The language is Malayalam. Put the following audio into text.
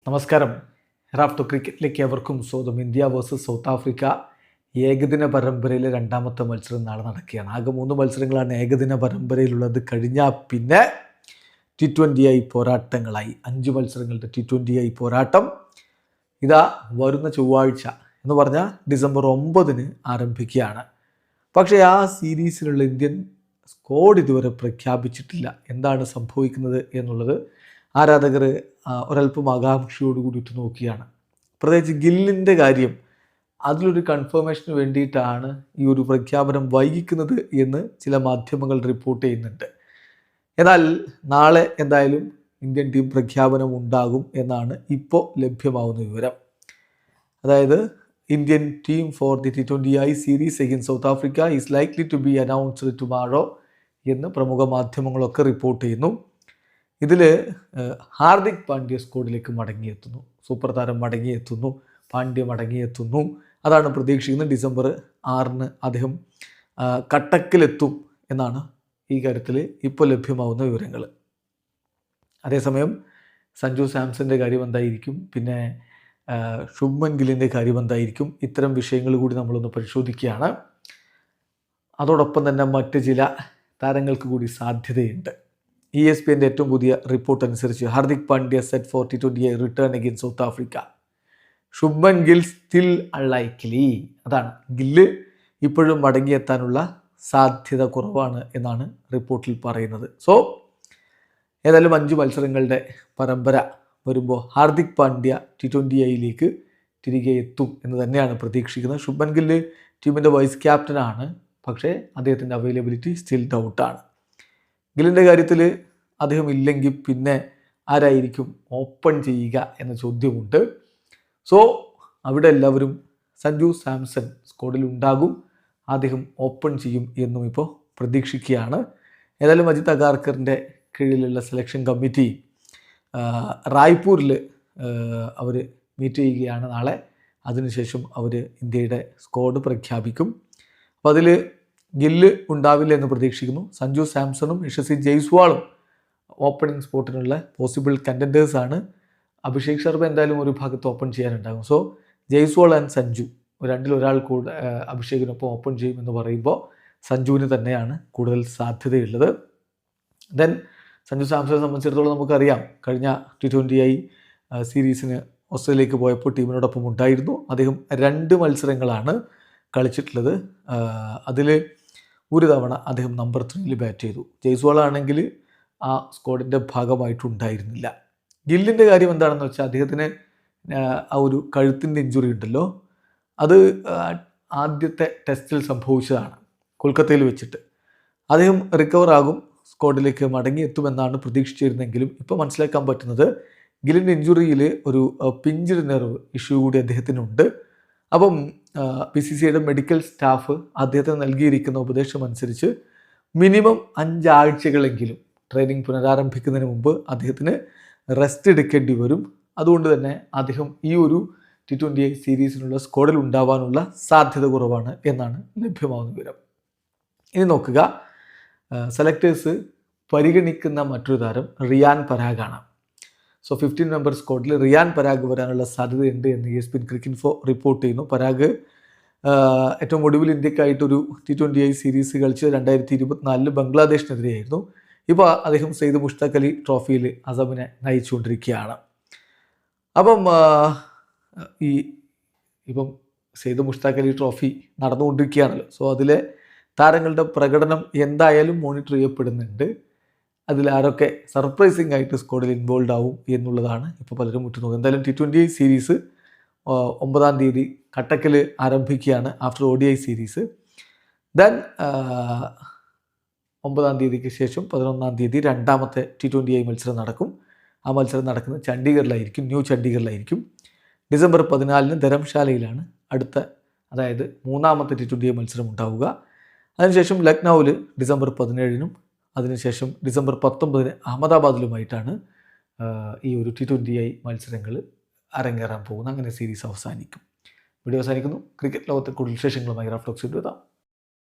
നമസ്കാരം. റാഫ്റ്റോ ക്രിക്കറ്റിലേക്ക് അവർക്കും സ്വന്തം. ഇന്ത്യ വേഴ്സസ് സൗത്ത് ആഫ്രിക്ക ഏകദിന പരമ്പരയിലെ രണ്ടാമത്തെ മത്സരം നാളെ നടക്കുകയാണ്. ആകെ 3 മത്സരങ്ങളാണ് ഏകദിന പരമ്പരയിലുള്ളത്. കഴിഞ്ഞാൽ പിന്നെ T20 പോരാട്ടങ്ങളായി 5 മത്സരങ്ങളുടെ T20 പോരാട്ടം ഇതാ വരുന്ന ചൊവ്വാഴ്ച എന്ന് പറഞ്ഞാൽ ഡിസംബർ 9 ആരംഭിക്കുകയാണ്. പക്ഷേ ആ സീരീസിലുള്ള ഇന്ത്യൻ സ്ക്വാഡ് ഇതുവരെ പ്രഖ്യാപിച്ചിട്ടില്ല. എന്താണ് സംഭവിക്കുന്നത് എന്നുള്ളത് ആരാധകർ ഒരല്പം ആകാംക്ഷയോടുകൂടി ഉറ്റുനോക്കിയാണ്. പ്രത്യേകിച്ച് ഗില്ലിൻ്റെ കാര്യം, അതിലൊരു കൺഫർമേഷന് വേണ്ടിയിട്ടാണ് ഈ ഒരു പ്രഖ്യാപനം വൈകിക്കുന്നത് എന്ന് ചില മാധ്യമങ്ങൾ റിപ്പോർട്ട് ചെയ്യുന്നുണ്ട്. എന്നാൽ നാളെ എന്തായാലും ഇന്ത്യൻ ടീം പ്രഖ്യാപനം ഉണ്ടാകും എന്നാണ് ഇപ്പോൾ ലഭ്യമാവുന്ന വിവരം. അതായത് Indian team for the T20 series against South Africa is likely to be announced tomorrow എന്ന് പ്രമുഖ മാധ്യമങ്ങളൊക്കെ റിപ്പോർട്ട് ചെയ്യുന്നു. ഇതിൽ ഹാർദിക് പാണ്ഡ്യ സ്ക്വാഡിലേക്ക് മടങ്ങിയെത്തുന്നു, സൂപ്പർ താരം മടങ്ങിയെത്തുന്നു, പാണ്ഡ്യ മടങ്ങിയെത്തുന്നു. അതാണ് പ്രതീക്ഷിക്കുന്നത്. ഡിസംബർ 6 അദ്ദേഹം കട്ടക്കിലെത്തും എന്നാണ് ഈ കാര്യത്തിൽ ഇപ്പോൾ ലഭ്യമാവുന്ന വിവരങ്ങൾ. അതേസമയം സഞ്ജു സാംസൻ്റെ കാര്യം എന്തായിരിക്കും, പിന്നെ ശുഭ്മൻ ഗില്ലിൻ്റെ കാര്യം എന്തായിരിക്കും, ഇത്തരം വിഷയങ്ങൾ കൂടി നമ്മളൊന്ന് പരിശോധിക്കുകയാണ്. അതോടൊപ്പം തന്നെ മറ്റ് ചില താരങ്ങൾക്ക് കൂടി സാധ്യതയുണ്ട്. ESPN ഏറ്റവും പുതിയ റിപ്പോർട്ട് അനുസരിച്ച് Hardik Pandya set for T20 return against South Africa. Shubman Gill still unlikely. അതാണ്, ഗില്ല് ഇപ്പോഴും മടങ്ങിയെത്താനുള്ള സാധ്യത കുറവാണ് എന്നാണ് റിപ്പോർട്ടിൽ പറയുന്നത്. സോ ഏതായാലും 5 മത്സരങ്ങളുടെ പരമ്പര വരുമ്പോൾ ഹാർദിക് പാണ്ഡ്യ T20 തിരികെ എത്തും എന്ന് തന്നെയാണ് പ്രതീക്ഷിക്കുന്നത്. ശുഭ്മൻ ഗില്ല് ടീമിൻ്റെ വൈസ് ക്യാപ്റ്റനാണ്, പക്ഷേ അദ്ദേഹത്തിൻ്റെ അവൈലബിലിറ്റി സ്റ്റിൽ ഡൗട്ടാണ്. ഗില്ലിൻ്റെ കാര്യത്തിൽ അദ്ദേഹം ഇല്ലെങ്കിൽ പിന്നെ ആരായിരിക്കും ഓപ്പൺ ചെയ്യുക എന്ന ചോദ്യമുണ്ട്. സോ അവിടെ എല്ലാവരും സഞ്ജു സാംസൺ സ്ക്വാഡിൽ ഉണ്ടാകും, അദ്ദേഹം ഓപ്പൺ ചെയ്യും എന്നും ഇപ്പോൾ പ്രതീക്ഷിക്കുകയാണ്. ഏതായാലും അജിത് അഗാർക്കറിൻ്റെ കീഴിലുള്ള സെലക്ഷൻ കമ്മിറ്റി റായ്പൂരിൽ അവർ മീറ്റ് ചെയ്യുകയാണ് നാളെ. അതിനുശേഷം അവർ ഇന്ത്യയുടെ സ്ക്വാഡ് പ്രഖ്യാപിക്കും. അപ്പോൾ അതിൽ ഗില്ല് ഉണ്ടാവില്ല എന്ന് പ്രതീക്ഷിക്കുന്നു. സഞ്ജു സാംസണും യശസ്വി ജയ്സ്വാളും ഓപ്പണിംഗ് സ്പോട്ടിനുള്ള പോസിബിൾ കണ്ടൻറ്റേഴ്സാണ്. അഭിഷേക് ശർമ്മ എന്തായാലും ഒരു ഭാഗത്ത് ഓപ്പൺ ചെയ്യാനുണ്ടാകും. സോ ജയ്സ്വാൾ ആൻഡ് സഞ്ജു രണ്ടിലൊരാൾ കൂടെ അഭിഷേകിനൊപ്പം ഓപ്പൺ ചെയ്യുമെന്ന് പറയുമ്പോൾ സഞ്ജുവിന് തന്നെയാണ് കൂടുതൽ സാധ്യതയുള്ളത്. ദെൻ സഞ്ജു സാംസണെ സംബന്ധിച്ചിടത്തോളം നമുക്കറിയാം, കഴിഞ്ഞ T20 സീരീസിന് ഓസ്ട്രേലിയക്ക് പോയപ്പോൾ ടീമിനോടൊപ്പം ഉണ്ടായിരുന്നു. അദ്ദേഹം 2 മത്സരങ്ങളാണ് കളിച്ചിട്ടുള്ളത്. അതിൽ ഒരു തവണ അദ്ദേഹം നമ്പർ 3 ബാറ്റ് ചെയ്തു. ജയ്സ്വാൾ ആണെങ്കിൽ ആ സ്ക്വാഡിൻ്റെ ഭാഗമായിട്ടുണ്ടായിരുന്നില്ല. ഗില്ലിൻ്റെ കാര്യം എന്താണെന്ന് വെച്ചാൽ അദ്ദേഹത്തിന് ആ ഒരു കഴുത്തിൻ്റെ ഇഞ്ചുറി ഉണ്ടല്ലോ, അത് ആദ്യത്തെ ടെസ്റ്റിൽ സംഭവിച്ചതാണ് കൊൽക്കത്തയിൽ വെച്ചിട്ട്. അദ്ദേഹം റിക്കവർ ആകും, സ്ക്വാഡിലേക്ക് മടങ്ങിയെത്തുമെന്നാണ് പ്രതീക്ഷിച്ചിരുന്നെങ്കിലും ഇപ്പോൾ മനസ്സിലാക്കാൻ പറ്റുന്നത് ഗില്ലിൻ്റെ ഇഞ്ചുറിയിൽ ഒരു പിഞ്ച്ഡ് നെർവ് ഇഷ്യൂ കൂടി അദ്ദേഹത്തിനുണ്ട്. അപ്പം BCCIയുടെ മെഡിക്കൽ സ്റ്റാഫ് അദ്ദേഹത്തിന് നൽകിയിരിക്കുന്ന ഉപദേശം അനുസരിച്ച് മിനിമം 5 ആഴ്ചകളെങ്കിലും ട്രെയിനിങ് പുനരാരംഭിക്കുന്നതിന് മുമ്പ് അദ്ദേഹത്തിന് റെസ്റ്റ് എടുക്കേണ്ടി വരും. അതുകൊണ്ട് തന്നെ അദ്ദേഹം ഈ ഒരു T20 സീരീസിനുള്ള സ്ക്വാഡിൽ ഉണ്ടാവാനുള്ള സാധ്യത കുറവാണ് എന്നാണ് ലഭ്യമാവുന്ന വിവരം. ഇനി നോക്കുക, സെലക്ടേഴ്സ് പരിഗണിക്കുന്ന മറ്റൊരു താരം റിയാൻ പരാഗാണ്. സോ 15 മെമ്പർ സ്ക്വാഡിൽ റിയാൻ പരാഗ് വരാനുള്ള സാധ്യതയുണ്ട് എന്ന് ESPN ക്രിക്കറ്റ് ഇൻഫോ റിപ്പോർട്ട് ചെയ്യുന്നു. പരാഗ് ഏറ്റവും ഒടുവിൽ ഇന്ത്യക്കായിട്ടൊരു T20 സീരീസ് കളിച്ച് 2024 ബംഗ്ലാദേശിനെതിരെയായിരുന്നു. ഇപ്പോൾ അദ്ദേഹം സെയ്ദ് മുഷ്താഖ് അലി ട്രോഫിയിൽ അസമിനെ നയിച്ചുകൊണ്ടിരിക്കുകയാണ്. അപ്പം ഇപ്പം സെയ്ദ് മുഷ്താഖ് അലി ട്രോഫി നടന്നുകൊണ്ടിരിക്കുകയാണല്ലോ. സോ അതിലെ താരങ്ങളുടെ പ്രകടനം എന്തായാലും മോണിറ്റർ ചെയ്യപ്പെടുന്നുണ്ട്. അതിലാരൊക്കെ സർപ്രൈസിംഗ് ആയിട്ട് സ്ക്വാഡിൽ ഇൻവോൾവ് ആവും എന്നുള്ളതാണ് ഇപ്പോൾ പലരും ഉറ്റുനോക്കുന്നത്. എന്തായാലും T20 സീരീസ് 9-ാം തീയതി കട്ടക്കിൽ ആരംഭിക്കുകയാണ് ആഫ്റ്റർ ODI സീരീസ്. ദെൻ 9-ാം തീയതിക്ക് ശേഷം 11-ാം തീയതി രണ്ടാമത്തെ T20 മത്സരം നടക്കും. ആ മത്സരം നടക്കുന്നത് ചണ്ഡീഗറിലായിരിക്കും, ന്യൂ ചണ്ഡീഗറിലായിരിക്കും. ഡിസംബർ 14 ധരംശാലയിലാണ് അടുത്ത, അതായത് 3ാമത്തെ T20 മത്സരം ഉണ്ടാവുക. അതിനുശേഷം ലക്നൌവിൽ ഡിസംബർ 17 അതിനുശേഷം ഡിസംബർ 19 അഹമ്മദാബാദിലുമായിട്ടാണ് ഈ ഒരു T20 മത്സരങ്ങൾ അരങ്ങേറാൻ പോകുന്നത്. അങ്ങനെ സീരീസ് അവസാനിക്കും. വീഡിയോ അവസാനിക്കുന്നു. ക്രിക്കറ്റ് ലോകത്തെ കൂടുതൽ വിശേഷങ്ങളുമായി റാഫ്റ്റോക്സ് എത്താം.